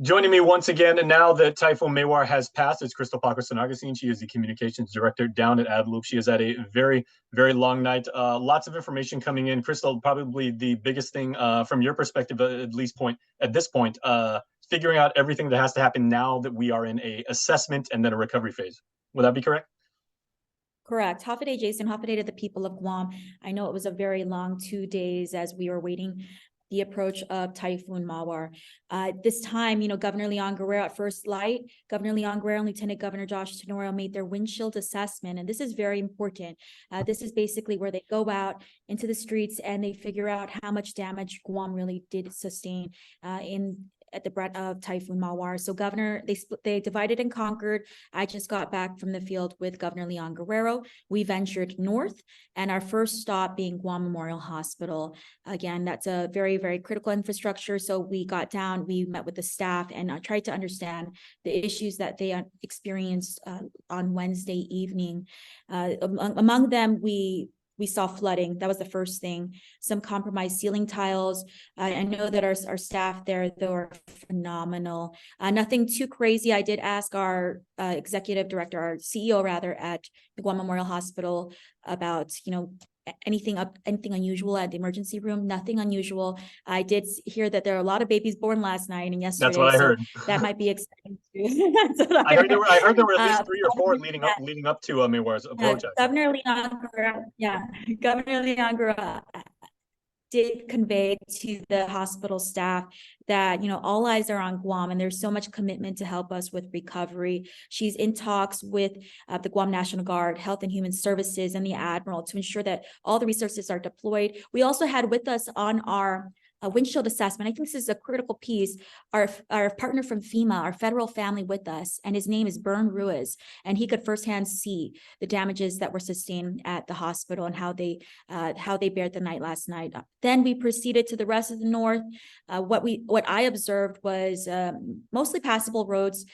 Joining me once again, and now that Typhoon Mawar has passed, is Krystal Paco-San Agustin. She is the communications director down at Adelup. She has had a very, very long night. Lots of information coming in. Krystal, probably the biggest thing from your perspective, at this point, figuring out everything that has to happen now that we are in a assessment and then a recovery phase. Would that be correct? Correct. Hafaday, Jason. Hafaday to the people of Guam. I know it was a very long 2 days as we were waiting the approach of Typhoon Mawar. This time, Governor Leon Guerrero at first light, Governor Leon Guerrero and Lieutenant Governor Josh Tenorio made their windshield assessment. And this is very important. This is basically where they go out into the streets and they figure out how much damage Guam really did sustain at the breath of Typhoon Mawar. So they divided and conquered. I just got back from the field with Governor Leon Guerrero. We ventured north, and our first stop being Guam Memorial Hospital. Again, that's a very, very critical infrastructure. So we got down, we met with the staff, and I tried to understand the issues that they experienced on Wednesday evening. Among them, we saw flooding. That was the first thing. Some compromised ceiling tiles. I know that our staff there, they were phenomenal. Nothing too crazy. I did ask our executive director, our CEO rather, at the Guam Memorial Hospital about, anything unusual at the emergency room. Nothing unusual. I did hear that there are a lot of babies born last night and yesterday. That's what I heard. That might be exciting too. I heard there were at least 3 or 4 leading up to Maywar's approach. Governor Leon Guerrero, Governor Leon Guerrero did convey to the hospital staff that, all eyes are on Guam and there's so much commitment to help us with recovery. She's in talks with the Guam National Guard, Health and Human Services, and the Admiral to ensure that all the resources are deployed. We also had with us on our windshield assessment, I think this is a critical piece, our partner from FEMA, our federal family with us, and his name is Bern Ruiz, and he could firsthand see the damages that were sustained at the hospital and how they bared the night last night. Then we proceeded to the rest of the north. What I observed was mostly passable roads,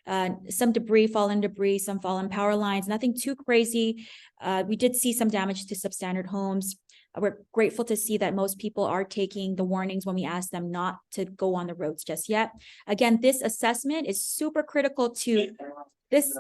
some fallen debris, some fallen power lines, nothing too crazy. We did see some damage to substandard homes. We're grateful to see that most people are taking the warnings when we ask them not to go on the roads just yet. Again, this assessment is super critical to this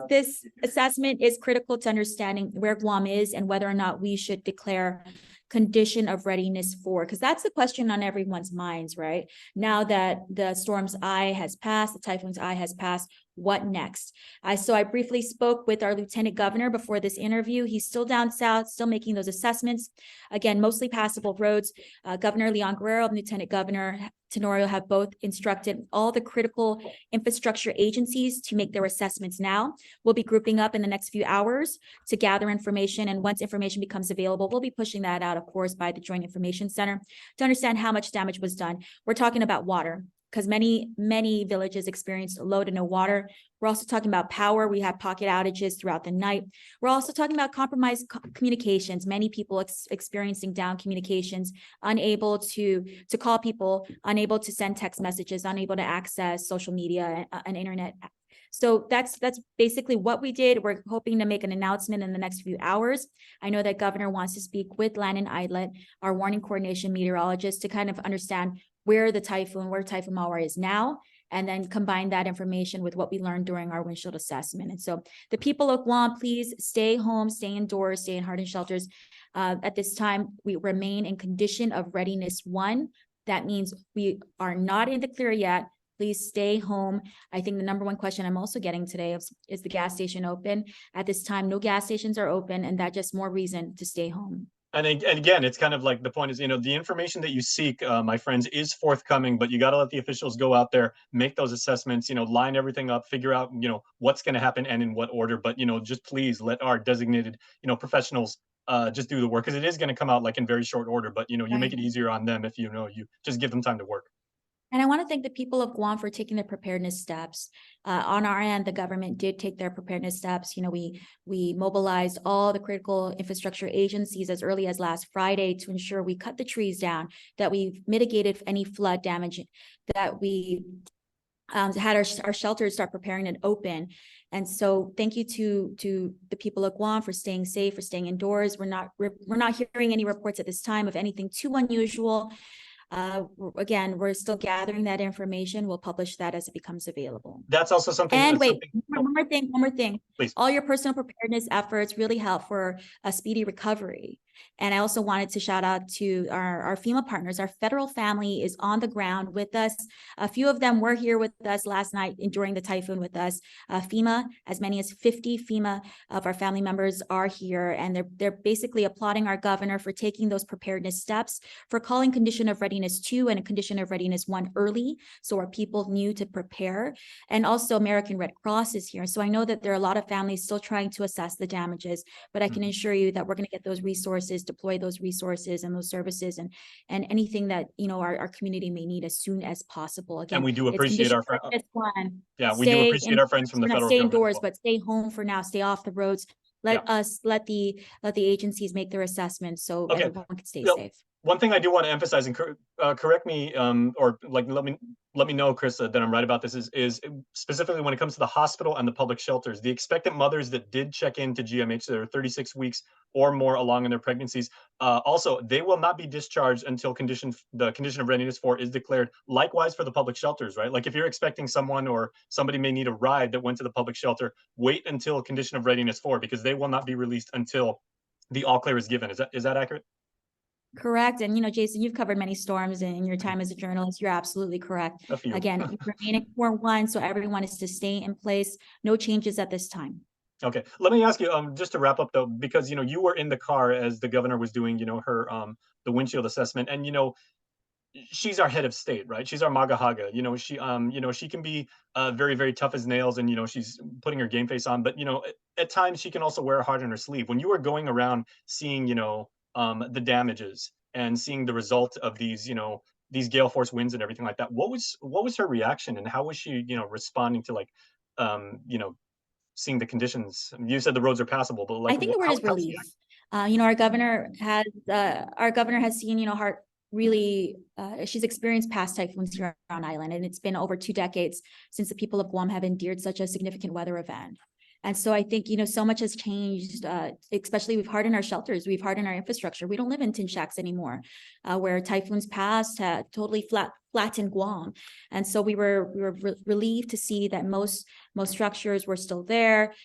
assessment is critical to understanding where Guam is and whether or not we should declare condition of readiness for, because that's the question on everyone's minds, right? Now that the storm's eye has passed, the typhoon's eye has passed, what next? So I briefly spoke with our lieutenant governor before this interview. He's still down south, still making those assessments. Again, mostly passable roads. Governor Leon Guerrero and Lieutenant Governor Tenorio have both instructed all the critical infrastructure agencies to make their assessments now. We'll be grouping up in the next few hours to gather information, and once information becomes available, we'll be pushing that out, of course, by the Joint Information Center to understand how much damage was done. We're talking about water, because many villages experienced low to no water. We're also talking about power. We had pocket outages throughout the night. We're also talking about compromised communications. Many people experiencing down communications, unable to call people, unable to send text messages, unable to access social media and internet. So that's basically what we did. We're hoping to make an announcement in the next few hours. I know that Governor wants to speak with Landon Idlet, our warning coordination meteorologist, to kind of understand where Typhoon Mawar is now, and then combine that information with what we learned during our windshield assessment. And so the people of Guam, please stay home, stay indoors, stay in hardened shelters. At this time, we remain in condition of readiness 1. That means we are not in the clear yet. Please stay home. I think the number one question I'm also getting today is the gas station open? At this time, no gas stations are open, and that's just more reason to stay home. And again, it's kind of like the point is, the information that you seek, my friends, is forthcoming, but you got to let the officials go out there, make those assessments, line everything up, figure out, what's going to happen and in what order. But, just please let our designated, professionals just do the work, because it is going to come out like in very short order. But, you make it easier on them if, you just give them time to work. And I want to thank the people of Guam for taking their preparedness steps. On our end, the government did take their preparedness steps. We mobilized all the critical infrastructure agencies as early as last Friday to ensure we cut the trees down, that we mitigated any flood damage, that we had our shelters start preparing and open. And so thank you to the people of Guam for staying safe, for staying indoors. We're not hearing any reports at this time of anything too unusual. Again, we're still gathering that information. We'll publish that as it becomes available. That's also something. And wait, something, one more thing. please. All your personal preparedness efforts really help for a speedy recovery. And I also wanted to shout out to our FEMA partners. Our federal family is on the ground with us. A few of them were here with us last night during the typhoon with us. FEMA, as many as 50 FEMA of our family members are here, and they're basically applauding our governor for taking those preparedness steps, for calling Condition of Readiness 2 and a Condition of Readiness 1 early, so our people knew to prepare. And also American Red Cross is here. So I know that there are a lot of families still trying to assess the damages, but I can assure you that we're going to get those resources, deploy those resources and those services and anything that, you know, our community may need as soon as possible. Again, and we do appreciate our friends. Yeah, we do appreciate our friends from the federal government. Stay government. indoors, but stay home for now. Stay off the roads. Let the agencies make their assessments so everyone can stay safe. One thing I do want to emphasize, and correct me, or like let me know, Chris, that I'm right about this, is specifically when it comes to the hospital and the public shelters, the expectant mothers that did check into GMH that are 36 weeks or more along in their pregnancies, also, they will not be discharged until the Condition of Readiness 4 is declared. Likewise for the public shelters, right? Like if you're expecting someone or somebody may need a ride that went to the public shelter, wait until Condition of Readiness 4, because they will not be released until the all clear is given. Is that accurate? Correct. And, you know, Jason, you've covered many storms in your time as a journalist. You're absolutely correct. Again, we remain in Core 1, so everyone is to stay in place. No changes at this time. Okay. Let me ask you, just to wrap up though, because, you know, you were in the car as the governor was doing, you know, her, the windshield assessment, and, you know, she's our head of state, right? She's our MAGA Haga. You know, she can be very, very tough as nails, and, you know, she's putting her game face on, but, you know, at times she can also wear a heart on her sleeve. When you were going around seeing, you know, the damages and seeing the result of these, you know, these gale force winds and everything like that, what was her reaction, and how was she, you know, responding to, like, you know, seeing the conditions? You said the roads are passable, but like, I think the word is relief. You know, our governor has seen, you know, really, she's experienced past typhoons here on island, and it's been over 2 decades since the people of Guam have endured such a significant weather event. And so I think, you know, so much has changed, especially we've hardened our shelters, we've hardened our infrastructure. We don't live in tin shacks anymore, where typhoons past had totally flattened Guam. And so we were relieved to see that most structures were still there,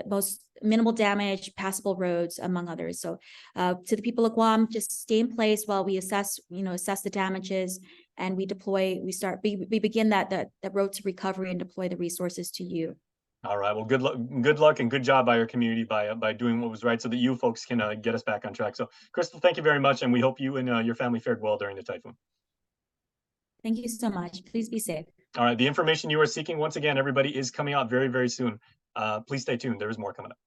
most minimal damage, passable roads, among others. So to the people of Guam, just stay in place while we assess the damages, and we begin that road to recovery and deploy the resources to you. All right. Well, good luck, and good job by your community by doing what was right, so that you folks can get us back on track. So, Krystal, thank you very much, and we hope you and your family fared well during the typhoon. Thank you so much. Please be safe. All right. The information you are seeking, once again, everybody, is coming out very, very soon. Please stay tuned. There is more coming up.